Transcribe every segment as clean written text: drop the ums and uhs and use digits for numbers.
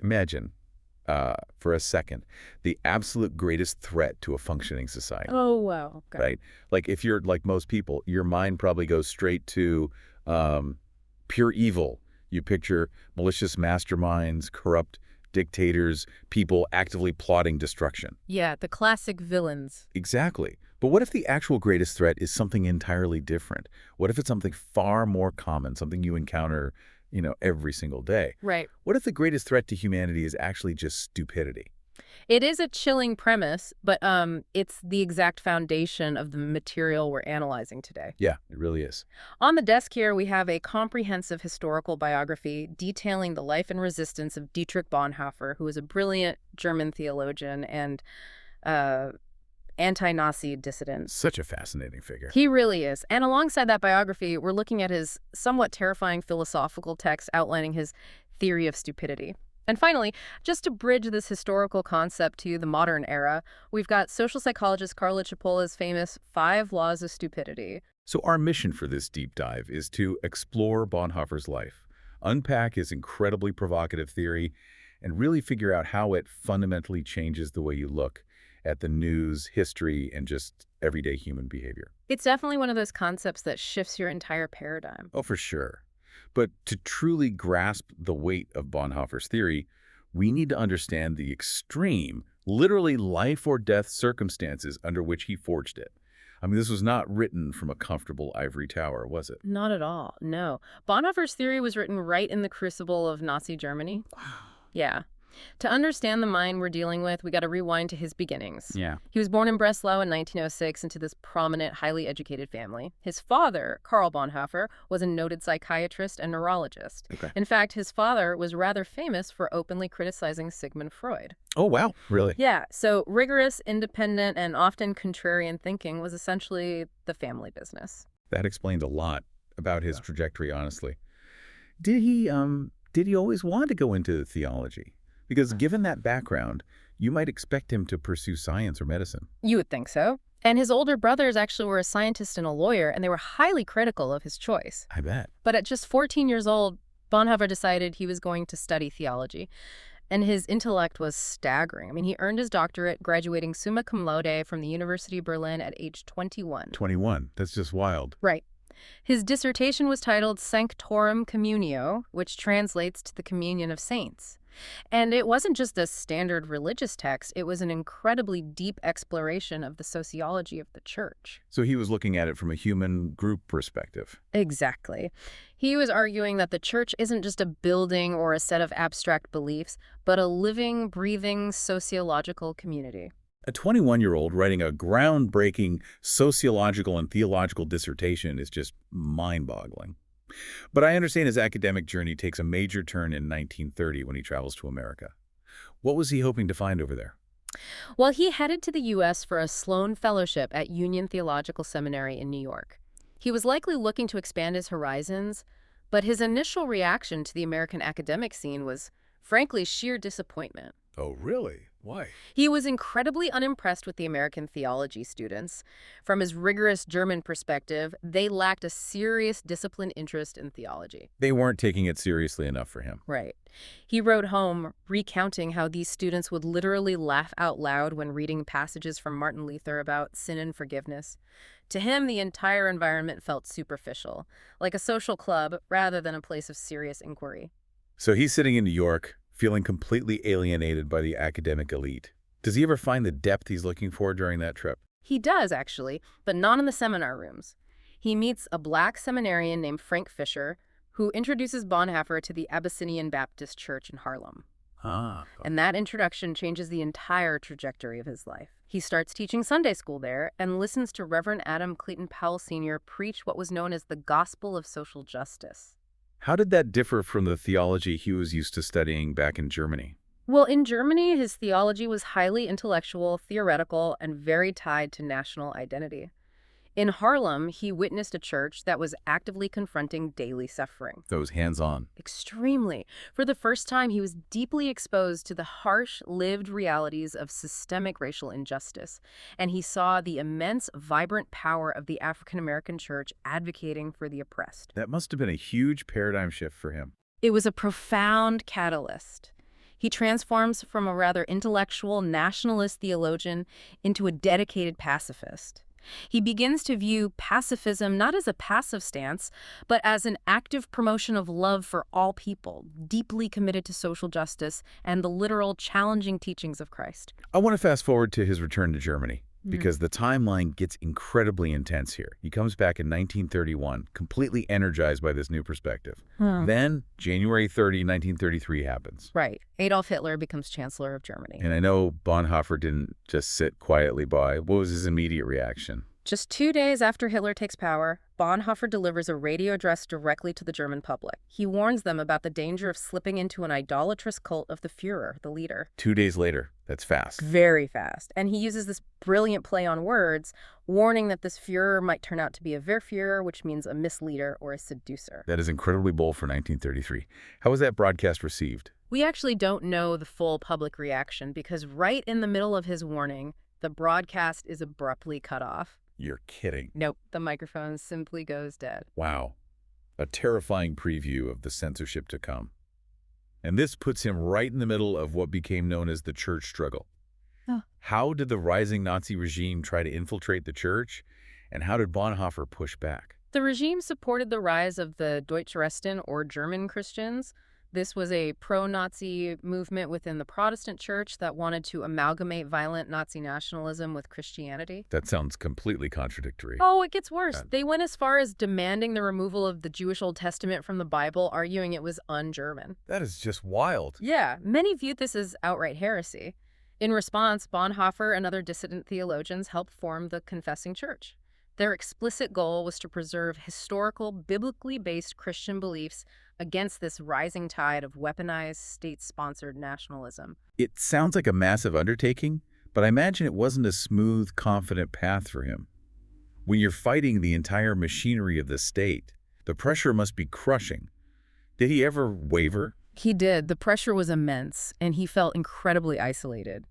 Imagine, for a second, the absolute greatest threat to a functioning society, Oh, wow. Okay. right? Like if you're like most people, your mind probably goes straight to pure evil. You picture malicious masterminds, corrupt dictators, people actively plotting destruction. Yeah, the classic villains. Exactly. But what if the actual greatest threat is something entirely different? What if it's something far more common, something you encounter, every single day? Right. What if the greatest threat to humanity is actually just stupidity? It is a chilling premise, but it's the exact foundation of the material we're analyzing today. Yeah, it really is. On the desk here, we have a comprehensive historical biography detailing the life and resistance of Dietrich Bonhoeffer, who was a brilliant German theologian and uh, anti-Nazi dissident. Such a fascinating figure. He really is. And alongside that biography, we're looking at his somewhat terrifying philosophical text outlining his theory of stupidity. And finally, just to bridge this historical concept to the modern era, we've got social psychologist Carla Cipolla's famous 5 Laws of Stupidity. So our mission for this deep dive is to explore Bonhoeffer's life, unpack his incredibly provocative theory, and really figure out how it fundamentally changes the way you look at the news, history, and just everyday human behavior. It's definitely one of those concepts that shifts your entire paradigm. Oh, for sure. But to truly grasp the weight of Bonhoeffer's theory, we need to understand the extreme, literally life or death circumstances under which he forged it. I mean, this was not written from a comfortable ivory tower, was it? Not at all, no. Bonhoeffer's theory was written right in the crucible of Nazi Germany. Wow. Yeah. To understand the mind we're dealing with, we got to rewind to his beginnings. Yeah. He was born in Breslau in 1906 into this prominent, highly educated family. His father, Karl Bonhoeffer, was a noted psychiatrist and neurologist. Okay. In fact, his father was rather famous for openly criticizing Sigmund Freud. Oh, wow. Really? Yeah, so rigorous, independent, and often contrarian thinking was essentially the family business. That explained a lot about his trajectory, honestly. Did he always want to go into theology? Because given that background, you might expect him to pursue science or medicine. You would think so. And his older brothers actually were a scientist and a lawyer, and they were highly critical of his choice. I bet. But at just 14 years old, Bonhoeffer decided he was going to study theology. And his intellect was staggering. I mean, he earned his doctorate, graduating summa cum laude from the University of Berlin at age 21. 21. That's just wild. Right. His dissertation was titled Sanctorum Communio, which translates to the communion of saints. And it wasn't just a standard religious text, it was an incredibly deep exploration of the sociology of the church. So he was looking at it from a human group perspective. Exactly. He was arguing that the church isn't just a building or a set of abstract beliefs, but a living, breathing sociological community. A 21-year-old writing a groundbreaking sociological and theological dissertation is just mind-boggling. But I understand his academic journey takes a major turn in 1930 when he travels to America. What was he hoping to find over there? Well, he headed to the U.S. for a Sloan Fellowship at Union Theological Seminary in New York. He was likely looking to expand his horizons, but his initial reaction to the American academic scene was, frankly, sheer disappointment. Oh, really? Why? He was incredibly unimpressed with the American theology students. From his rigorous German perspective, they lacked a serious disciplined interest in theology. They weren't taking it seriously enough for him. Right. He wrote home, recounting how these students would literally laugh out loud when reading passages from Martin Luther about sin and forgiveness. To him, the entire environment felt superficial, like a social club rather than a place of serious inquiry. So he's sitting in New York, feeling completely alienated by the academic elite. Does he ever find the depth he's looking for during that trip? He does, actually, but not in the seminar rooms. He meets a black seminarian named Frank Fisher, who introduces Bonhoeffer to the Abyssinian Baptist Church in Harlem. And that introduction changes the entire trajectory of his life. He starts teaching Sunday school there and listens to Reverend Adam Clayton Powell Sr. preach what was known as the gospel of social justice. How did that differ from the theology he was used to studying back in Germany? Well, in Germany, his theology was highly intellectual, theoretical, and very tied to national identity. In Harlem, he witnessed a church that was actively confronting daily suffering. Those hands-on. Extremely. For the first time, he was deeply exposed to the harsh, lived realities of systemic racial injustice, and he saw the immense, vibrant power of the African-American church advocating for the oppressed. That must have been a huge paradigm shift for him. It was a profound catalyst. He transforms from a rather intellectual nationalist theologian into a dedicated pacifist. He begins to view pacifism not as a passive stance, but as an active promotion of love for all people, deeply committed to social justice and the literal challenging teachings of Christ. I want to fast forward to his return to Germany, because the timeline gets incredibly intense here. He comes back in 1931, completely energized by this new perspective. Then, January 30, 1933 happens. Right. Adolf Hitler becomes Chancellor of Germany. And I know Bonhoeffer didn't just sit quietly by. What was his immediate reaction? Just 2 days after Hitler takes power, Bonhoeffer delivers a radio address directly to the German public. He warns them about the danger of slipping into an idolatrous cult of the Führer, the leader. 2 days later. That's fast. Very fast. And he uses this brilliant play on words, warning that this Führer might turn out to be a Verführer, which means a misleader or a seducer. That is incredibly bold for 1933. How was that broadcast received? We actually don't know the full public reaction because right in the middle of his warning, the broadcast is abruptly cut off. You're kidding. Nope, the microphone simply goes dead. Wow. A terrifying preview of the censorship to come. And this puts him right in the middle of what became known as the church struggle. Oh. How did the rising Nazi regime try to infiltrate the church? And how did Bonhoeffer push back? The regime supported the rise of the Deutschrechten, or German Christians. This was a pro-Nazi movement within the Protestant church that wanted to amalgamate violent Nazi nationalism with Christianity. That sounds completely contradictory. Oh, it gets worse. They went as far as demanding the removal of the Jewish Old Testament from the Bible, arguing it was un-German. That is just wild. Yeah, many viewed this as outright heresy. In response, Bonhoeffer and other dissident theologians helped form the Confessing Church. Their explicit goal was to preserve historical, biblically based Christian beliefs against this rising tide of weaponized, state-sponsored nationalism. It sounds like a massive undertaking, but I imagine it wasn't a smooth, confident path for him. When you're fighting the entire machinery of the state, the pressure must be crushing. Did he ever waver? He did. The pressure was immense, and he felt incredibly isolated.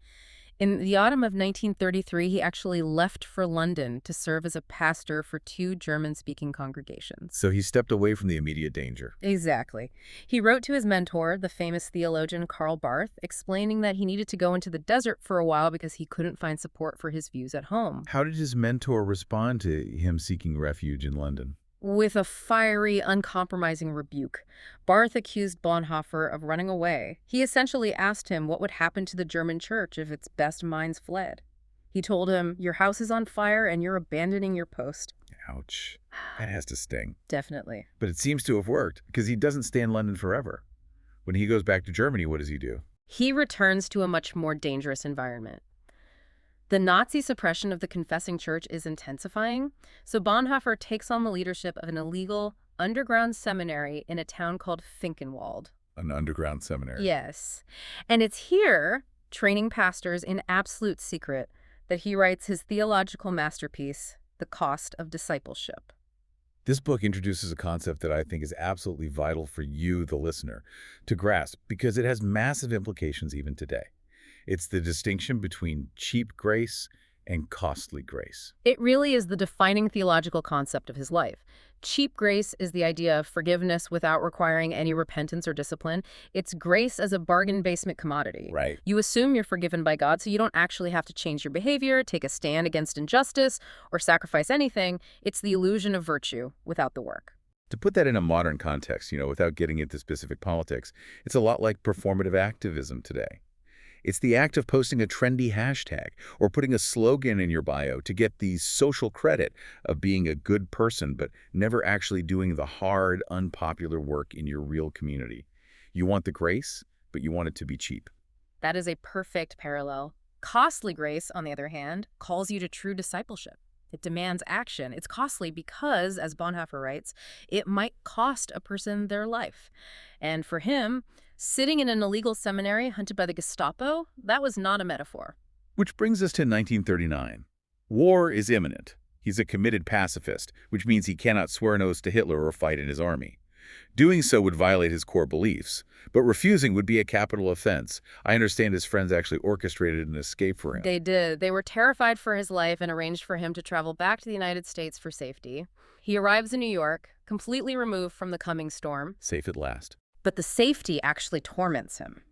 In the autumn of 1933, he actually left for London to serve as a pastor for 2 German-speaking congregations. So he stepped away from the immediate danger. Exactly. He wrote to his mentor, the famous theologian Karl Barth, explaining that he needed to go into the desert for a while because he couldn't find support for his views at home. How did his mentor respond to him seeking refuge in London? With a fiery, uncompromising rebuke. Barth accused Bonhoeffer of running away. He essentially asked him what would happen to the German church if its best minds fled. He told him, "Your house is on fire and you're abandoning your post." Ouch. That has to sting. Definitely. But it seems to have worked, because he doesn't stay in London forever. When he goes back to Germany, what does he do? He returns to a much more dangerous environment. The Nazi suppression of the Confessing Church is intensifying, so Bonhoeffer takes on the leadership of an illegal underground seminary in a town called Finkenwald. An underground seminary. Yes. And it's here, training pastors in absolute secret, that he writes his theological masterpiece, The Cost of Discipleship. This book introduces a concept that I think is absolutely vital for you, the listener, to grasp, because it has massive implications even today. It's the distinction between cheap grace and costly grace. It really is the defining theological concept of his life. Cheap grace is the idea of forgiveness without requiring any repentance or discipline. It's grace as a bargain basement commodity. Right. You assume you're forgiven by God, so you don't actually have to change your behavior, take a stand against injustice, or sacrifice anything. It's the illusion of virtue without the work. To put that in a modern context, without getting into specific politics, it's a lot like performative activism today. It's the act of posting a trendy hashtag or putting a slogan in your bio to get the social credit of being a good person, but never actually doing the hard, unpopular work in your real community. You want the grace, but you want it to be cheap. That is a perfect parallel. Costly grace, on the other hand, calls you to true discipleship. It demands action. It's costly because, as Bonhoeffer writes, it might cost a person their life. And for him, sitting in an illegal seminary hunted by the Gestapo, that was not a metaphor. Which brings us to 1939. War is imminent. He's a committed pacifist, which means he cannot swear an oath to Hitler or fight in his army. Doing so would violate his core beliefs, but refusing would be a capital offense. I understand his friends actually orchestrated an escape for him. They did. They were terrified for his life and arranged for him to travel back to the United States for safety. He arrives in New York, completely removed from the coming storm. Safe at last. But the safety actually torments him.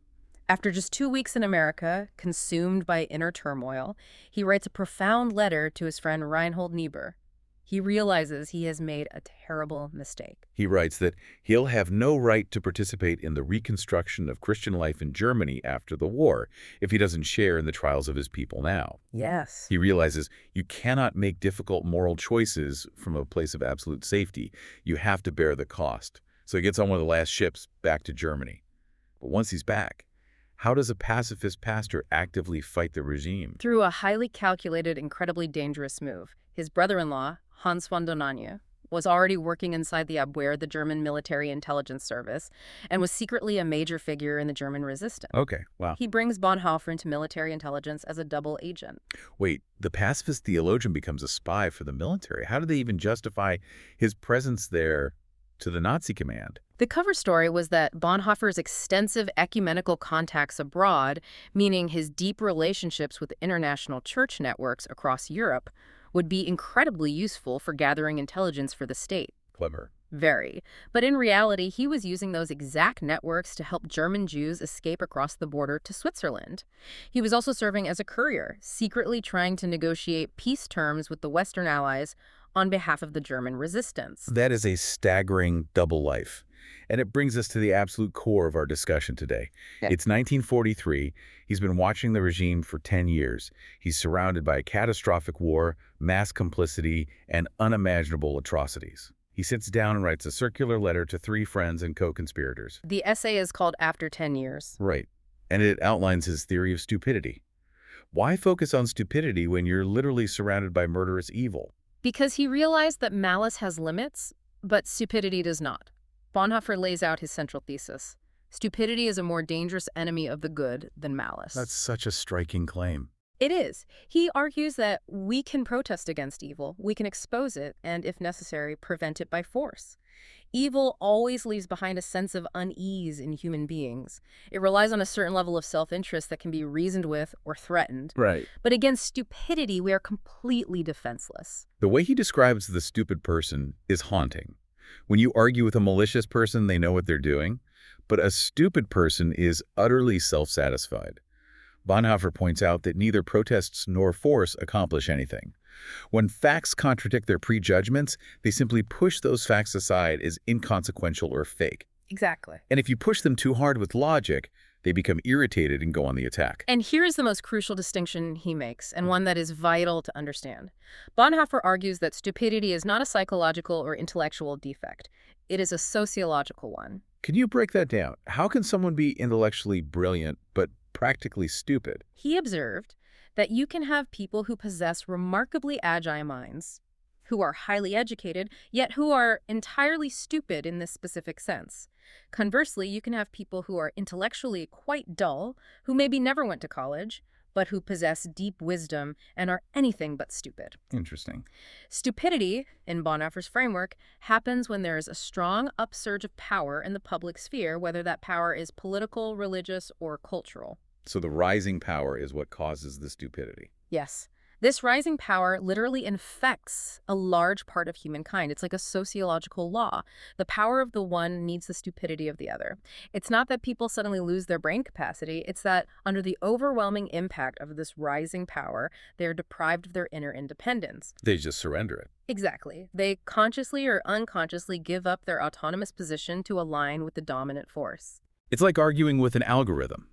After just 2 weeks in America, consumed by inner turmoil, he writes a profound letter to his friend Reinhold Niebuhr. He realizes he has made a terrible mistake. He writes that he'll have no right to participate in the reconstruction of Christian life in Germany after the war if he doesn't share in the trials of his people now. Yes. He realizes you cannot make difficult moral choices from a place of absolute safety. You have to bear the cost. So he gets on one of the last ships back to Germany. But once he's back, how does a pacifist pastor actively fight the regime? Through a highly calculated, incredibly dangerous move. His brother-in-law, Hans von Donange, was already working inside the Abwehr, the German military intelligence service, and was secretly a major figure in the German resistance. Okay, wow. He brings Bonhoeffer into military intelligence as a double agent. Wait, the pacifist theologian becomes a spy for the military. How do they even justify his presence there to the Nazi command? The cover story was that Bonhoeffer's extensive ecumenical contacts abroad, meaning his deep relationships with international church networks across Europe, would be incredibly useful for gathering intelligence for the state. Clever. Very. But in reality, he was using those exact networks to help German Jews escape across the border to Switzerland. He was also serving as a courier, secretly trying to negotiate peace terms with the Western Allies on behalf of the German resistance. That is a staggering double life. And it brings us to the absolute core of our discussion today. Yeah. It's 1943. He's been watching the regime for 10 years. He's surrounded by a catastrophic war, mass complicity, and unimaginable atrocities. He sits down and writes a circular letter to 3 friends and co-conspirators. The essay is called After 10 Years. Right. And it outlines his theory of stupidity. Why focus on stupidity when you're literally surrounded by murderous evil? Because he realized that malice has limits, but stupidity does not. Bonhoeffer lays out his central thesis. Stupidity is a more dangerous enemy of the good than malice. That's such a striking claim. It is. He argues that we can protest against evil, we can expose it, and if necessary, prevent it by force. Evil always leaves behind a sense of unease in human beings. It relies on a certain level of self-interest that can be reasoned with or threatened. Right. But against stupidity, we are completely defenseless. The way he describes the stupid person is haunting. When you argue with a malicious person, they know what they're doing. But a stupid person is utterly self-satisfied. Bonhoeffer points out that neither protests nor force accomplish anything. When facts contradict their prejudgments, they simply push those facts aside as inconsequential or fake. Exactly. And if you push them too hard with logic, they become irritated and go on the attack. And here is the most crucial distinction he makes, and one that is vital to understand. Bonhoeffer argues that stupidity is not a psychological or intellectual defect. It is a sociological one. Can you break that down? How can someone be intellectually brilliant but practically stupid? He observed that you can have people who possess remarkably agile minds, who are highly educated, yet who are entirely stupid in this specific sense. Conversely, you can have people who are intellectually quite dull, who maybe never went to college, but who possess deep wisdom and are anything but stupid. Interesting. Stupidity, in Bonhoeffer's framework, happens when there is a strong upsurge of power in the public sphere, whether that power is political, religious, or cultural. So the rising power is what causes the stupidity. Yes. This rising power literally infects a large part of humankind. It's like a sociological law. The power of the one needs the stupidity of the other. It's not that people suddenly lose their brain capacity. It's that under the overwhelming impact of this rising power, they're deprived of their inner independence. They just surrender it. Exactly. They consciously or unconsciously give up their autonomous position to align with the dominant force. It's like arguing with an algorithm.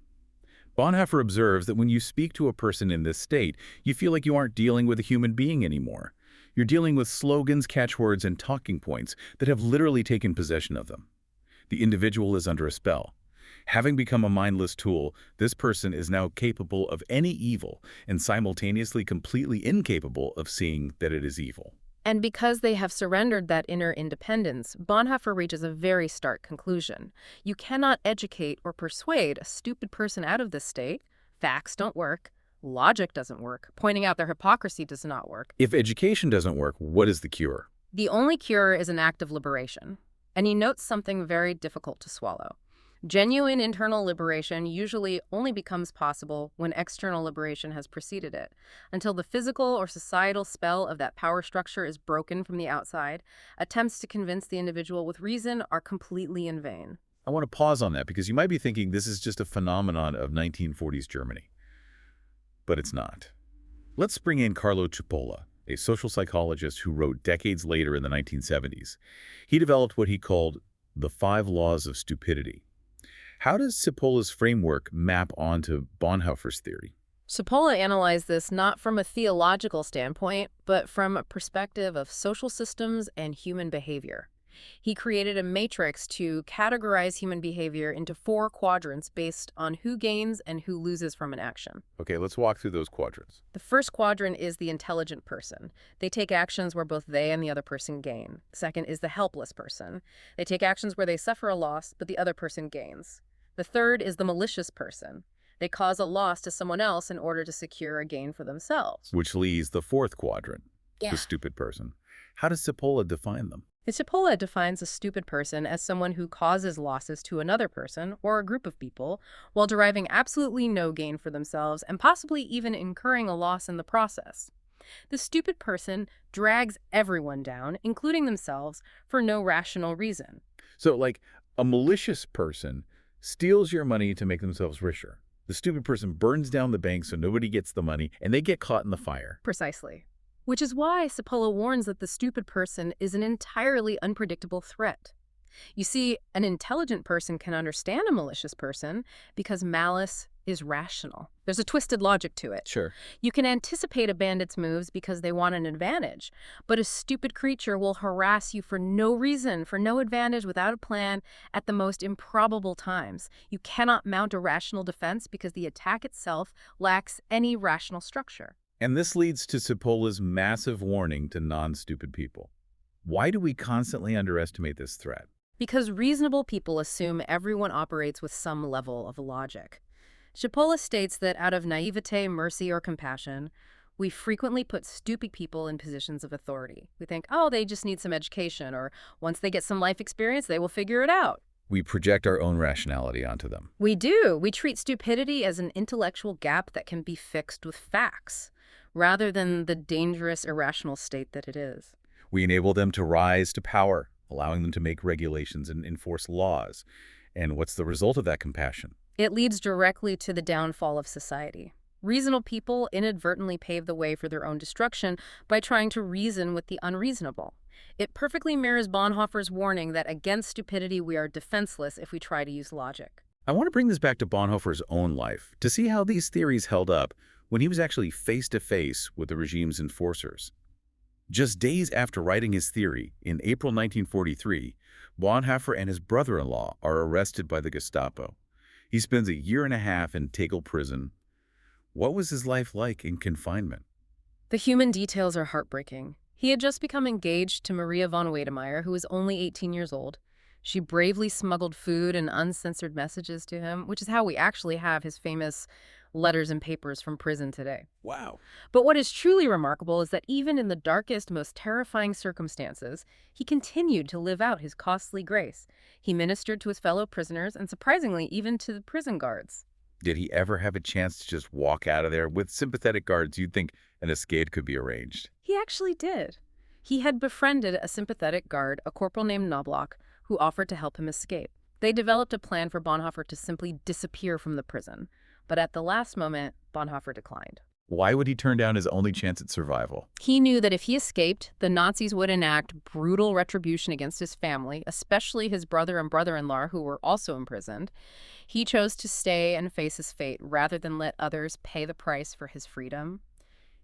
Bonhoeffer observes that when you speak to a person in this state, you feel like you aren't dealing with a human being anymore. You're dealing with slogans, catchwords, and talking points that have literally taken possession of them. The individual is under a spell. Having become a mindless tool, this person is now capable of any evil and simultaneously completely incapable of seeing that it is evil. And because they have surrendered that inner independence, Bonhoeffer reaches a very stark conclusion. You cannot educate or persuade a stupid person out of this state. Facts don't work. Logic doesn't work. Pointing out their hypocrisy does not work. If education doesn't work, what is the cure? The only cure is an act of liberation. And he notes something very difficult to swallow. Genuine internal liberation usually only becomes possible when external liberation has preceded it. Until the physical or societal spell of that power structure is broken from the outside, attempts to convince the individual with reason are completely in vain. I want to pause on that because you might be thinking this is just a phenomenon of 1940s Germany. But it's not. Let's bring in Carlo Cipolla, a social psychologist who wrote decades later in the 1970s. He developed what he called the 5 laws of stupidity. How does Cipolla's framework map onto Bonhoeffer's theory? Cipolla analyzed this not from a theological standpoint, but from a perspective of social systems and human behavior. He created a matrix to categorize human behavior into 4 quadrants based on who gains and who loses from an action. Okay, let's walk through those quadrants. The first quadrant is the intelligent person. They take actions where both they and the other person gain. The second is the helpless person. They take actions where they suffer a loss, but the other person gains. The third is the malicious person. They cause a loss to someone else in order to secure a gain for themselves. Which leaves the 4th quadrant, Yeah. the stupid person. How does Cipolla define them? Cipolla defines a stupid person as someone who causes losses to another person or a group of people while deriving absolutely no gain for themselves and possibly even incurring a loss in the process. The stupid person drags everyone down, including themselves, for no rational reason. So, like, a malicious person steals your money to make themselves richer. The stupid person burns down the bank so nobody gets the money, and they get caught in the fire. Precisely. Which is why Cipolla warns that the stupid person is an entirely unpredictable threat. You see, an intelligent person can understand a malicious person because malice is rational. There's a twisted logic to it. Sure. You can anticipate a bandit's moves because they want an advantage, but a stupid creature will harass you for no reason, for no advantage, without a plan, at the most improbable times. You cannot mount a rational defense because the attack itself lacks any rational structure. And this leads to Cipolla's massive warning to non-stupid people. Why do we constantly underestimate this threat? Because reasonable people assume everyone operates with some level of logic. Cipolla states that out of naivete, mercy, or compassion, we frequently put stupid people in positions of authority. We think, oh, they just need some education, or once they get some life experience, they will figure it out. We project our own rationality onto them. We do. We treat stupidity as an intellectual gap that can be fixed with facts, rather than the dangerous, irrational state that it is. We enable them to rise to power, allowing them to make regulations and enforce laws. And what's the result of that compassion? It leads directly to the downfall of society. Reasonable people inadvertently pave the way for their own destruction by trying to reason with the unreasonable. It perfectly mirrors Bonhoeffer's warning that against stupidity we are defenseless if we try to use logic. I want to bring this back to Bonhoeffer's own life to see how these theories held up when he was actually face-to-face with the regime's enforcers. Just days after writing his theory, in April 1943, Bonhoeffer and his brother-in-law are arrested by the Gestapo. He spends a year and a half in Tegel prison. What was his life like in confinement? The human details are heartbreaking. He had just become engaged to Maria von Wedemeyer, who was only 18 years old. She bravely smuggled food and uncensored messages to him, which is how we actually have his famous letters and papers from prison today. Wow. But what is truly remarkable is that even in the darkest, most terrifying circumstances, he continued to live out his costly grace. He ministered to his fellow prisoners and, surprisingly, even to the prison guards. Did he ever have a chance to just walk out of there? With sympathetic guards, you'd think an escape could be arranged. He actually did. He had befriended a sympathetic guard, a corporal named Knobloch, who offered to help him escape. They developed a plan for Bonhoeffer to simply disappear from the prison. But at the last moment, Bonhoeffer declined. Why would he turn down his only chance at survival? He knew that if he escaped, the Nazis would enact brutal retribution against his family, especially his brother and brother-in-law, who were also imprisoned. He chose to stay and face his fate rather than let others pay the price for his freedom.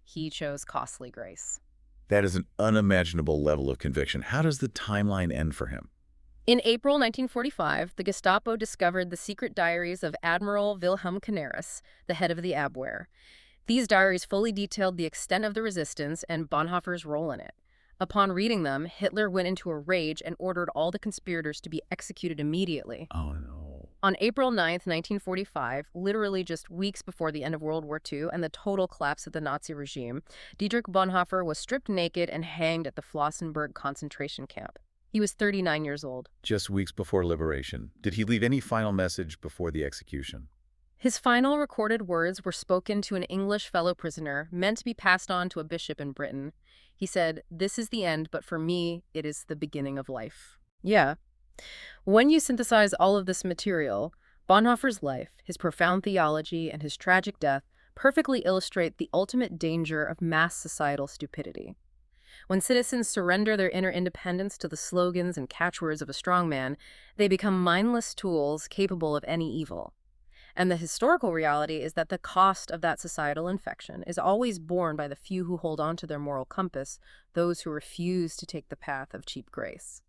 He chose costly grace. That is an unimaginable level of conviction. How does the timeline end for him? In April 1945, the Gestapo discovered the secret diaries of Admiral Wilhelm Canaris, the head of the Abwehr. These diaries fully detailed the extent of the resistance and Bonhoeffer's role in it. Upon reading them, Hitler went into a rage and ordered all the conspirators to be executed immediately. Oh, no. On April 9, 1945, literally just weeks before the end of World War II and the total collapse of the Nazi regime, Dietrich Bonhoeffer was stripped naked and hanged at the Flossenburg concentration camp. He was 39 years old. Just weeks before liberation. Did he leave any final message before the execution? His final recorded words were spoken to an English fellow prisoner, meant to be passed on to a bishop in Britain. He said, "This is the end, but for me, it is the beginning of life." Yeah, When you synthesize all of this material, Bonhoeffer's life, his profound theology, and his tragic death perfectly illustrate the ultimate danger of mass societal stupidity. When citizens surrender their inner independence to the slogans and catchwords of a strongman, they become mindless tools capable of any evil. And the historical reality is that the cost of that societal infection is always borne by the few who hold on to their moral compass, those who refuse to take the path of cheap grace.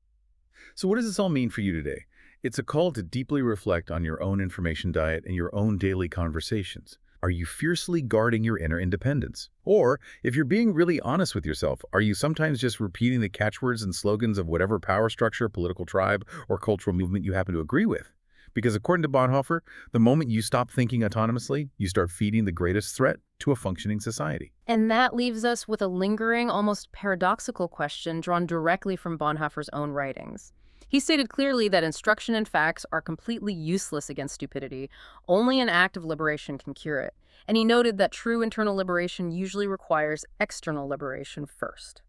So what does this all mean for you today? It's a call to deeply reflect on your own information diet and your own daily conversations. Are you fiercely guarding your inner independence? Or, if you're being really honest with yourself, are you sometimes just repeating the catchwords and slogans of whatever power structure, political tribe, or cultural movement you happen to agree with? Because according to Bonhoeffer, the moment you stop thinking autonomously, you start feeding the greatest threat to a functioning society. And that leaves us with a lingering, almost paradoxical question drawn directly from Bonhoeffer's own writings. He stated clearly that instruction and facts are completely useless against stupidity. Only an act of liberation can cure it. And he noted that true internal liberation usually requires external liberation first.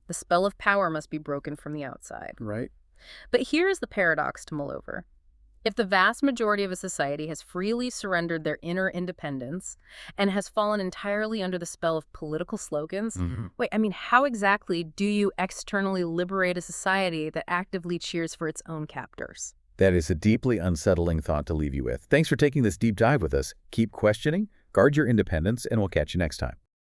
The spell of power must be broken from the outside. Right. But here is the paradox to mull over. If the vast majority of a society has freely surrendered their inner independence and has fallen entirely under the spell of political slogans, how exactly do you externally liberate a society that actively cheers for its own captors? That is a deeply unsettling thought to leave you with. Thanks for taking this deep dive with us. Keep questioning, guard your independence, and we'll catch you next time.